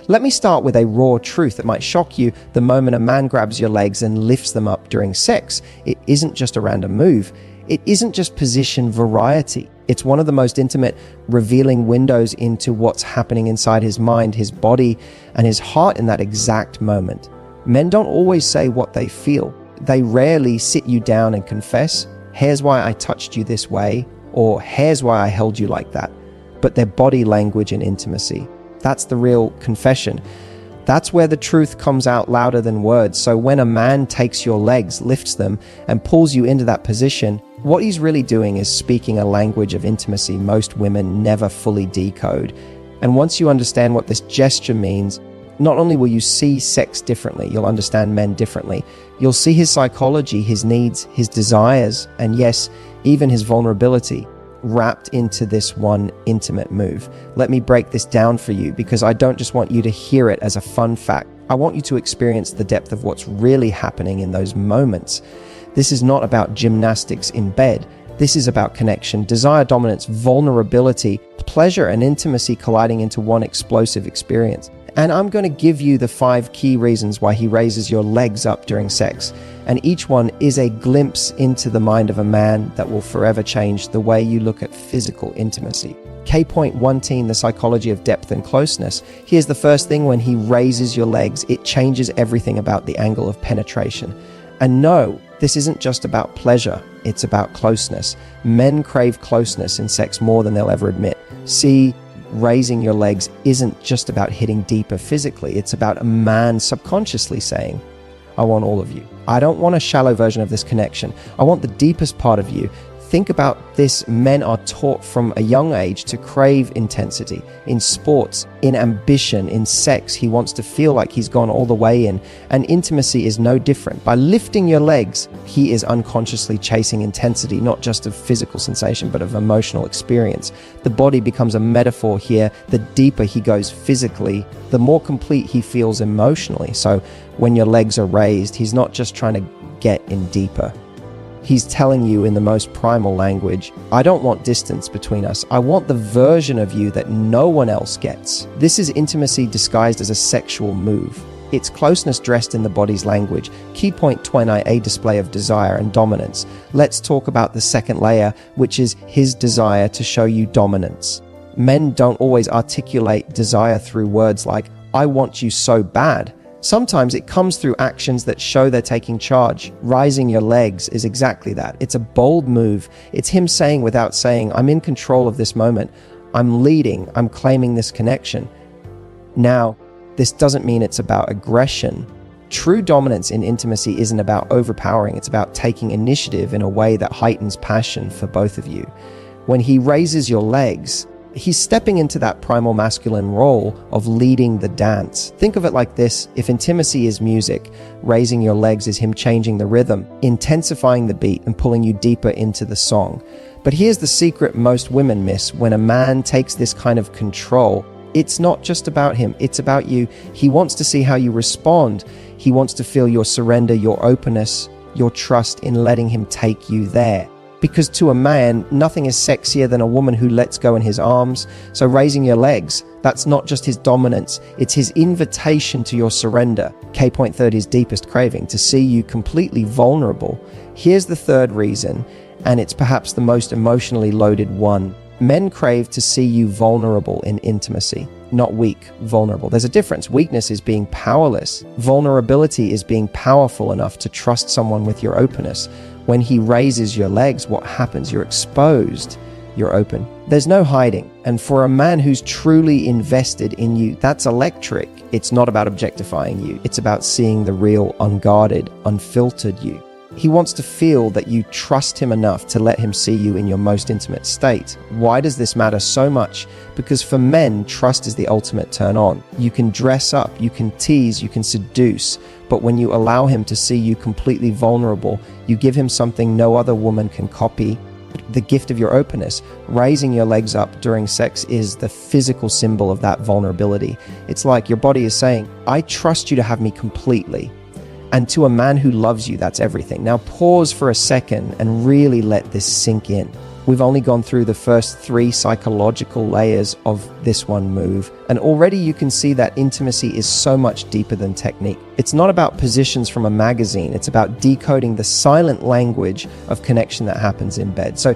Let me start with a raw truth that might shock you. The moment a man grabs your legs and lifts them up during sex, it isn't just a random move. It isn't just position variety. It's one of the most intimate, revealing windows into what's happening inside his mind, his body, and his heart in that exact moment. Men don't always say what they feel. They rarely sit you down and confess, "Here's why I touched you this way," or "Here's why I held you like that." But their body language and intimacy. That's the real confession. That's where the truth comes out louder than words. So when a man takes your legs, lifts them, and pulls you into that position, what he's really doing is speaking a language of intimacy most women never fully decode. And once you understand what this gesture means, not only will you see sex differently, you'll understand men differently. You'll see his psychology, his needs, his desires, and yes, even his vulnerability wrapped into this one intimate move. Let me break this down for you, because I don't just want you to hear it as a fun fact. I want you to experience the depth of what's really happening in those moments. This is not about gymnastics in bed. This is about connection, desire, dominance, vulnerability, pleasure, and intimacy colliding into one explosive experience. And I'm going to give you the 5 key reasons why he raises your legs up during sex. And each one is a glimpse into the mind of a man that will forever change the way you look at physical intimacy. K.1, the psychology of depth and closeness. Here's the first thing: when he raises your legs, it changes everything about the angle of penetration. And no, this isn't just about pleasure, it's about closeness. Men crave closeness in sex more than they'll ever admit. See, raising your legs isn't just about hitting deeper physically, it's about a man subconsciously saying, "I want all of you. I don't want a shallow version of this connection. I want the deepest part of you." Think about this. Men are taught from a young age to crave intensity in sports, in ambition, in sex. He wants to feel like he's gone all the way in, and intimacy is no different. By lifting your legs, he is unconsciously chasing intensity, not just of physical sensation, but of emotional experience. The body becomes a metaphor here. The deeper he goes physically, the more complete he feels emotionally. So when your legs are raised, he's not just trying to get in deeper. He's telling you in the most primal language, "I don't want distance between us. I want the version of you that no one else gets." This is intimacy disguised as a sexual move. It's closeness dressed in the body's language. Key point 20, a display of desire and dominance. Let's talk about the second layer, which is his desire to show you dominance. Men don't always articulate desire through words like, "I want you so bad." Sometimes it comes through actions that show they're taking charge. Rising your legs is exactly that. It's a bold move. It's him saying without saying, "I'm in control of this moment. I'm leading. I'm claiming this connection." Now, this doesn't mean it's about aggression. True dominance in intimacy isn't about overpowering. It's about taking initiative in a way that heightens passion for both of you. When he raises your legs, he's stepping into that primal masculine role of leading the dance. Think of it like this: if intimacy is music, raising your legs is him changing the rhythm, intensifying the beat, and pulling you deeper into the song. But here's the secret most women miss: when a man takes this kind of control, it's not just about him, it's about you. He wants to see how you respond. He wants to feel your surrender, your openness, your trust in letting him take you there. Because to a man, nothing is sexier than a woman who lets go in his arms. So raising your legs, that's not just his dominance, it's his invitation to your surrender. K.30's deepest craving, to see you completely vulnerable. Here's the third reason, and it's perhaps the most emotionally loaded one. Men crave to see you vulnerable in intimacy. Not weak, vulnerable. There's a difference. Weakness is being powerless. Vulnerability is being powerful enough to trust someone with your openness. When he raises your legs, what happens? You're exposed. You're open. There's no hiding. And for a man who's truly invested in you, that's electric. It's not about objectifying you. It's about seeing the real, unguarded, unfiltered you. He wants to feel that you trust him enough to let him see you in your most intimate state. Why does this matter so much? Because for men, trust is the ultimate turn on. You can dress up, you can tease, you can seduce, but when you allow him to see you completely vulnerable, you give him something no other woman can copy: the gift of your openness. Raising your legs up during sex is the physical symbol of that vulnerability. It's like your body is saying, "I trust you to have me completely." And to a man who loves you, that's everything. Now pause for a second and really let this sink in. We've only gone through the first 3 psychological layers of this one move, and already you can see that intimacy is so much deeper than technique. It's not about positions from a magazine, it's about decoding the silent language of connection that happens in bed. So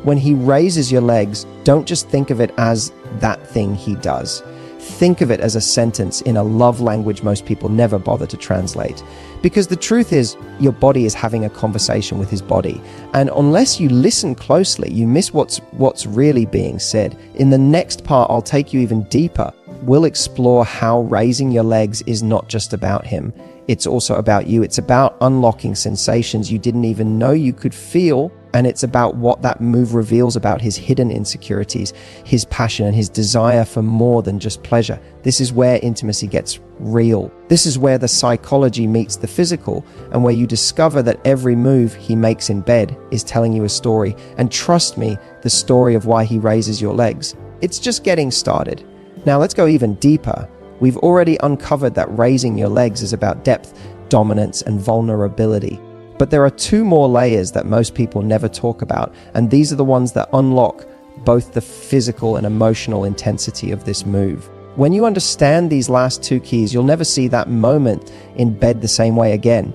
when he raises your legs, don't just think of it as that thing he does. Think of it as a sentence in a love language most people never bother to translate. Because the truth is, your body is having a conversation with his body. And unless you listen closely, you miss what's really being said. In the next part, I'll take you even deeper. We'll explore how raising your legs is not just about him. It's also about you. It's about unlocking sensations you didn't even know you could feel. And it's about what that move reveals about his hidden insecurities, his passion, and his desire for more than just pleasure. This is where intimacy gets real. This is where the psychology meets the physical, and where you discover that every move he makes in bed is telling you a story. And trust me, the story of why he raises your legs. It's just getting started. Now let's go even deeper. We've already uncovered that raising your legs is about depth, dominance, and vulnerability. But there are 2 more layers that most people never talk about, and these are the ones that unlock both the physical and emotional intensity of this move. When you understand these last 2 keys, you'll never see that moment in bed the same way again.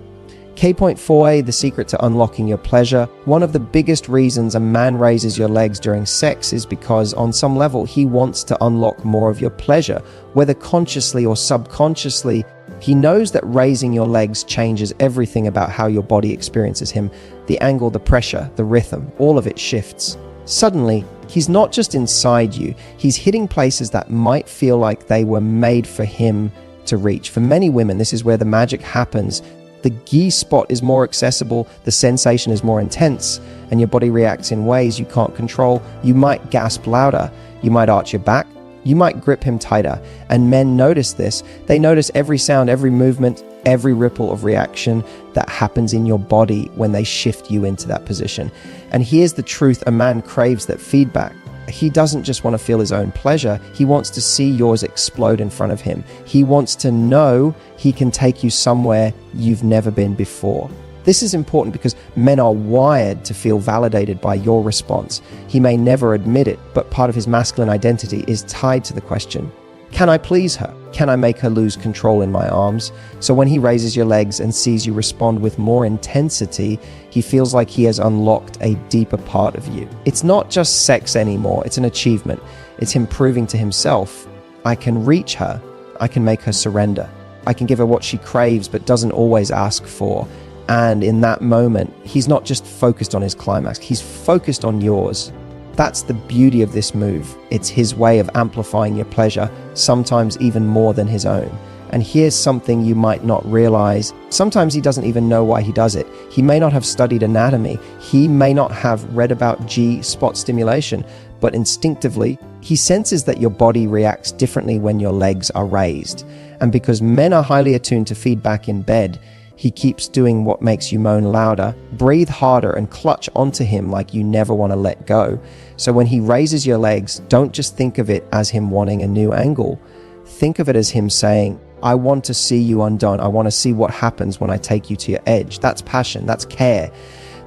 K.4a, the secret to unlocking your pleasure. One of the biggest reasons a man raises your legs during sex is because on some level he wants to unlock more of your pleasure, whether consciously or subconsciously. He knows that raising your legs changes everything about how your body experiences him. The angle, the pressure, the rhythm, all of it shifts. Suddenly, he's not just inside you, he's hitting places that might feel like they were made for him to reach. For many women, this is where the magic happens. The G spot is more accessible, the sensation is more intense, and your body reacts in ways you can't control. You might gasp louder, you might arch your back, you might grip him tighter. And men notice this. They notice every sound, every movement, every ripple of reaction that happens in your body when they shift you into that position. And here's the truth: a man craves that feedback. He doesn't just want to feel his own pleasure, he wants to see yours explode in front of him. He wants to know he can take you somewhere you've never been before. This is important because men are wired to feel validated by your response. He may never admit it, but part of his masculine identity is tied to the question, can I please her? Can I make her lose control in my arms? So when he raises your legs and sees you respond with more intensity, he feels like he has unlocked a deeper part of you. It's not just sex anymore, it's an achievement. It's him proving to himself, I can reach her, I can make her surrender. I can give her what she craves but doesn't always ask for. And in that moment, he's not just focused on his climax, he's focused on yours. That's the beauty of this move. It's his way of amplifying your pleasure, sometimes even more than his own. And here's something you might not realize. Sometimes he doesn't even know why he does it. He may not have studied anatomy. He may not have read about G-spot stimulation, but instinctively, he senses that your body reacts differently when your legs are raised. And because men are highly attuned to feedback in bed, he keeps doing what makes you moan louder, breathe harder, and clutch onto him like you never want to let go. So when he raises your legs, don't just think of it as him wanting a new angle. Think of it as him saying, I want to see you undone. I want to see what happens when I take you to your edge. That's passion. That's care.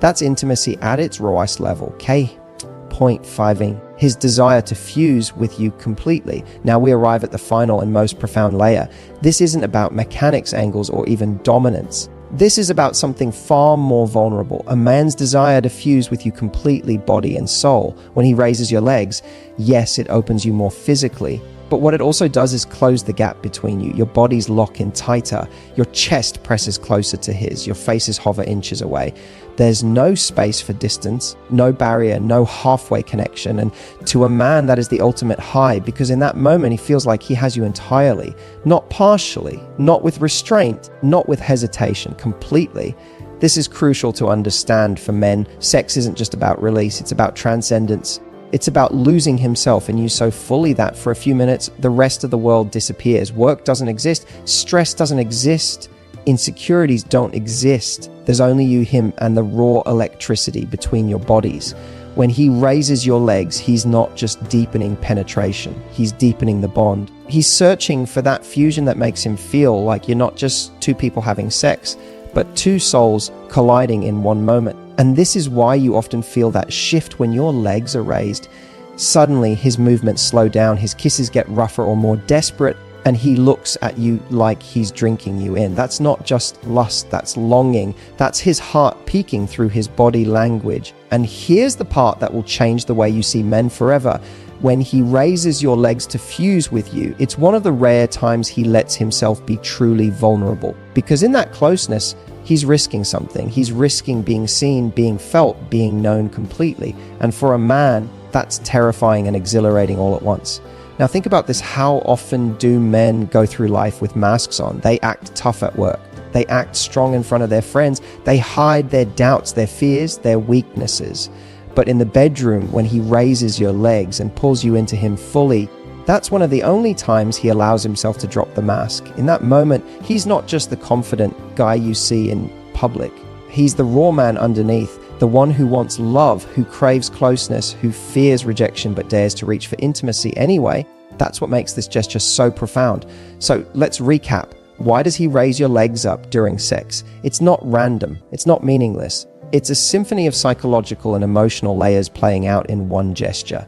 That's intimacy at its rawest level. K.5ing his desire to fuse with you completely. Now we arrive at the final and most profound layer. This isn't about mechanics, angles, or even dominance. This is about something far more vulnerable, a man's desire to fuse with you completely, body and soul. When he raises your legs, yes, it opens you more physically, but what it also does is close the gap between you. Your bodies lock in tighter, your chest presses closer to his, your faces hover inches away. There's no space for distance, no barrier, no halfway connection. And to a man, that is the ultimate high, because in that moment, he feels like he has you entirely, not partially, not with restraint, not with hesitation, completely. This is crucial to understand for men. Sex isn't just about release, it's about transcendence. It's about losing himself in you so fully that for a few minutes, the rest of the world disappears. Work doesn't exist, stress doesn't exist, insecurities don't exist. There's only you, him, and the raw electricity between your bodies. When he raises your legs, he's not just deepening penetration, he's deepening the bond. He's searching for that fusion that makes him feel like you're not just two people having sex, but two souls colliding in one moment. And this is why you often feel that shift when your legs are raised. Suddenly, his movements slow down, his kisses get rougher or more desperate, and he looks at you like he's drinking you in. That's not just lust, that's longing. That's his heart peeking through his body language. And here's the part that will change the way you see men forever. When he raises your legs to fuse with you, it's one of the rare times he lets himself be truly vulnerable. Because in that closeness, he's risking something. He's risking being seen, being felt, being known completely. And for a man, that's terrifying and exhilarating all at once. Now think about this. How often do men go through life with masks on? They act tough at work. They act strong in front of their friends. They hide their doubts, their fears, their weaknesses. But in the bedroom, when he raises your legs and pulls you into him fully, that's one of the only times he allows himself to drop the mask. In that moment, he's not just the confident guy you see in public. He's the raw man underneath, the one who wants love, who craves closeness, who fears rejection but dares to reach for intimacy anyway. That's what makes this gesture so profound. So let's recap. Why does he raise your legs up during sex? It's not random. It's not meaningless. It's a symphony of psychological and emotional layers playing out in one gesture.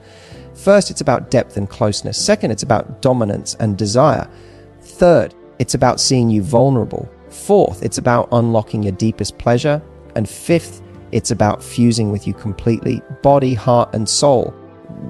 First, it's about depth and closeness. Second, it's about dominance and desire. Third, it's about seeing you vulnerable. Fourth, it's about unlocking your deepest pleasure. And fifth, it's about fusing with you completely, body, heart, and soul.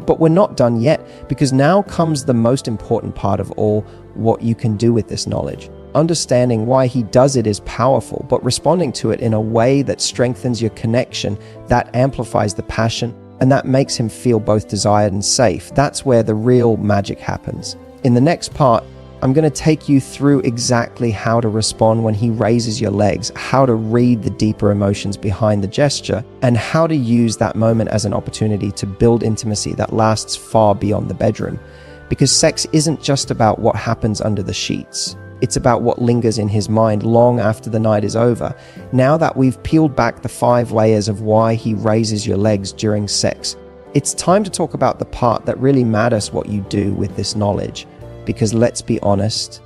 But we're not done yet, because now comes the most important part of all, what you can do with this knowledge. Understanding why he does it is powerful, but responding to it in a way that strengthens your connection, that amplifies the passion, and that makes him feel both desired and safe. That's where the real magic happens. In the next part, I'm going to take you through exactly how to respond when he raises your legs, how to read the deeper emotions behind the gesture, and how to use that moment as an opportunity to build intimacy that lasts far beyond the bedroom. Because sex isn't just about what happens under the sheets. It's about what lingers in his mind long after the night is over. Now that we've peeled back the 5 layers of why he raises your legs during sex, it's time to talk about the part that really matters, what you do with this knowledge. Because let's be honest,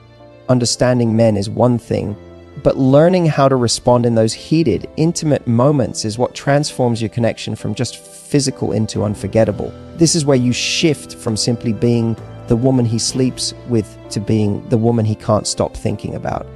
understanding men is one thing, but learning how to respond in those heated, intimate moments is what transforms your connection from just physical into unforgettable. This is where you shift from simply being the woman he sleeps with to being the woman he can't stop thinking about.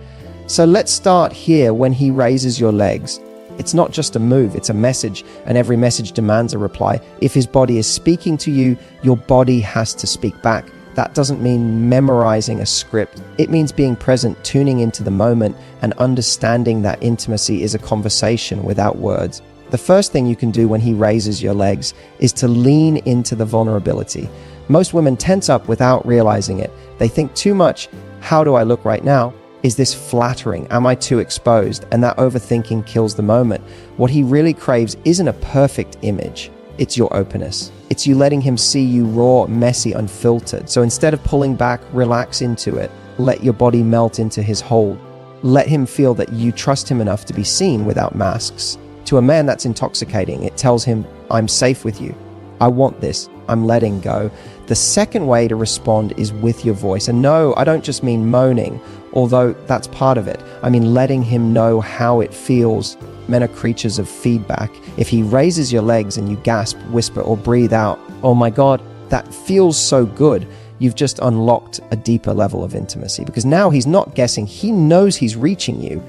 So let's start here. When he raises your legs, it's not just a move, it's a message, and every message demands a reply. If his body is speaking to you, your body has to speak back. That doesn't mean memorizing a script. It means being present, tuning into the moment, and understanding that intimacy is a conversation without words. The first thing you can do when he raises your legs is to lean into the vulnerability. Most women tense up without realizing it. They think too much, how do I look right now? Is this flattering? Am I too exposed? And that overthinking kills the moment. What he really craves isn't a perfect image. It's your openness. It's you letting him see you raw, messy, unfiltered. So instead of pulling back, relax into it. Let your body melt into his hold. Let him feel that you trust him enough to be seen without masks. To a man, that's intoxicating. It tells him, I'm safe with you. I want this. I'm letting go. The second way to respond is with your voice. And no, I don't just mean moaning, although that's part of it. I mean letting him know how it feels. Men are creatures of feedback. If he raises your legs and you gasp, whisper, or breathe out, oh my God, that feels so good. You've just unlocked a deeper level of intimacy, because now he's not guessing. He knows he's reaching you.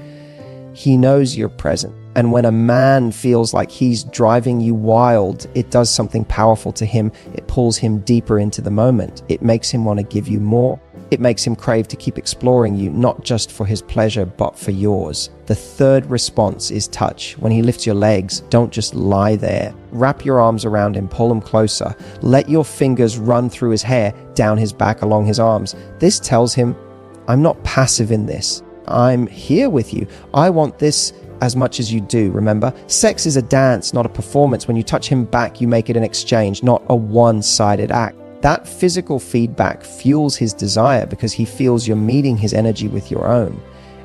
He knows you're present. And when a man feels like he's driving you wild, it does something powerful to him. It pulls him deeper into the moment. It makes him want to give you more. It makes him crave to keep exploring you, not just for his pleasure, but for yours. The third response is touch. When he lifts your legs, don't just lie there. Wrap your arms around him, pull him closer. Let your fingers run through his hair, down his back, along his arms. This tells him, I'm not passive in this. I'm here with you. I want this as much as you do, remember? Sex is a dance, not a performance. When you touch him back, you make it an exchange, not a one-sided act. That physical feedback fuels his desire because he feels you're meeting his energy with your own.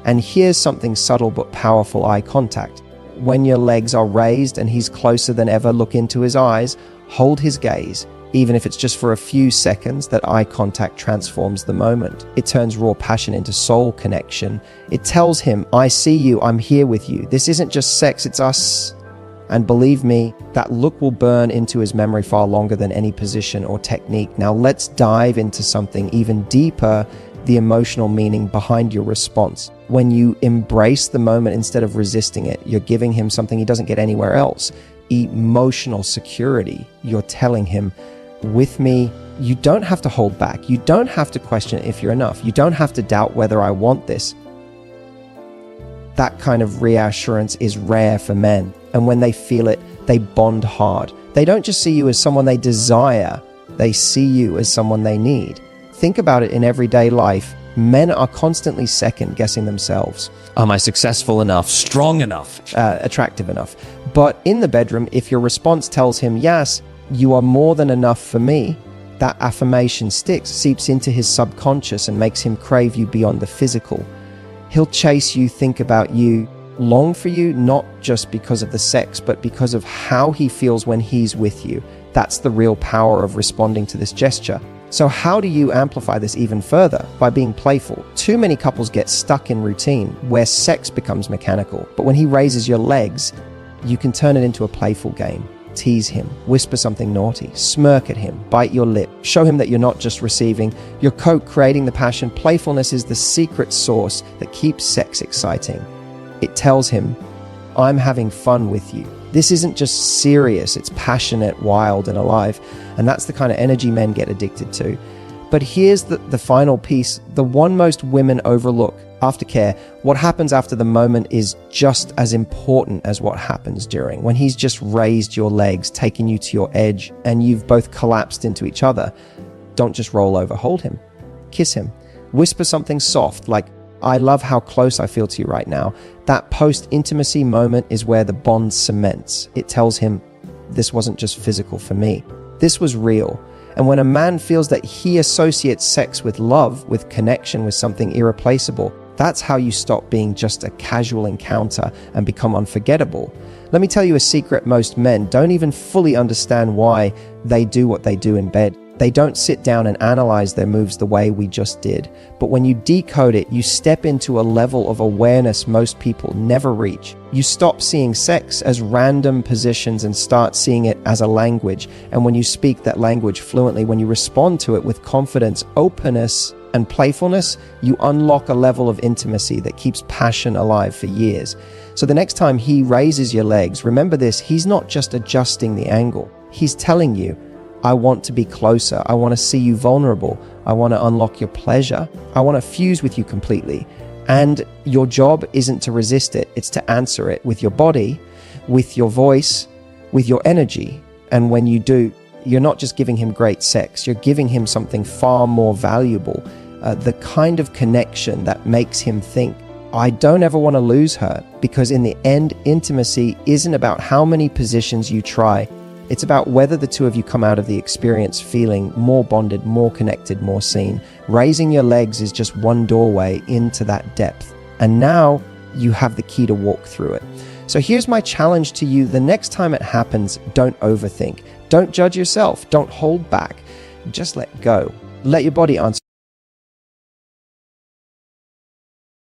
And here's something subtle but powerful: eye contact. When your legs are raised and he's closer than ever, look into his eyes, hold his gaze. Even if it's just for a few seconds, that eye contact transforms the moment. It turns raw passion into soul connection. It tells him, I see you, I'm here with you. This isn't just sex, it's us And believe me, that look will burn into his memory far longer than any position or technique. Now let's dive into something even deeper, the emotional meaning behind your response. When you embrace the moment instead of resisting it, you're giving him something he doesn't get anywhere else. Emotional security. You're telling him, with me, you don't have to hold back. You don't have to question if you're enough. You don't have to doubt whether I want this. That kind of reassurance is rare for men. And when they feel it, they bond hard. They don't just see you as someone they desire. They see you as someone they need. Think about it in everyday life. Men are constantly second-guessing themselves. Am I successful enough? Strong enough? Attractive enough? But in the bedroom, if your response tells him, yes, you are more than enough for me, that affirmation sticks, seeps into his subconscious and makes him crave you beyond the physical. He'll chase you, think about you, long for you, not just because of the sex, but because of how he feels when he's with you. That's the real power of responding to this gesture. So how do you amplify this even further? By being playful. Too many couples get stuck in routine where sex becomes mechanical. But when he raises your legs, you can turn it into a playful game. Tease him, whisper something naughty, smirk at him, bite your lip, show him that you're not just receiving, you're co-creating the passion. Playfulness is the secret sauce that keeps sex exciting. It tells him, I'm having fun with you. This isn't just serious, it's passionate, wild, and alive. And that's the kind of energy men get addicted to. But here's the final piece, the one most women overlook. Aftercare. What happens after the moment is just as important as what happens during. When he's just raised your legs, taken you to your edge, and you've both collapsed into each other, don't just roll over, hold him. Kiss him. Whisper something soft like, I love how close I feel to you right now. That post-intimacy moment is where the bond cements. It tells him, this wasn't just physical for me. This was real. And when a man feels that he associates sex with love, with connection, with something irreplaceable, that's how you stop being just a casual encounter and become unforgettable. Let me tell you a secret: most men don't even fully understand why they do what they do in bed. They don't sit down and analyze their moves the way we just did. But when you decode it, you step into a level of awareness most people never reach. You stop seeing sex as random positions and start seeing it as a language. And when you speak that language fluently, when you respond to it with confidence, openness, and playfulness, you unlock a level of intimacy that keeps passion alive for years. So the next time he raises your legs, remember this: he's not just adjusting the angle. He's telling you, I want to be closer. I want to see you vulnerable. I want to unlock your pleasure. I want to fuse with you completely. And your job isn't to resist it. It's to answer it with your body, with your voice, with your energy. And when you do, you're not just giving him great sex. You're giving him something far more valuable. The kind of connection that makes him think, I don't ever want to lose her. Because in the end, intimacy isn't about how many positions you try. It's about whether the two of you come out of the experience feeling more bonded, more connected, more seen. Raising your legs is just one doorway into that depth. And now you have the key to walk through it. So here's my challenge to you. The next time it happens, don't overthink. Don't judge yourself. Don't hold back. Just let go. Let your body answer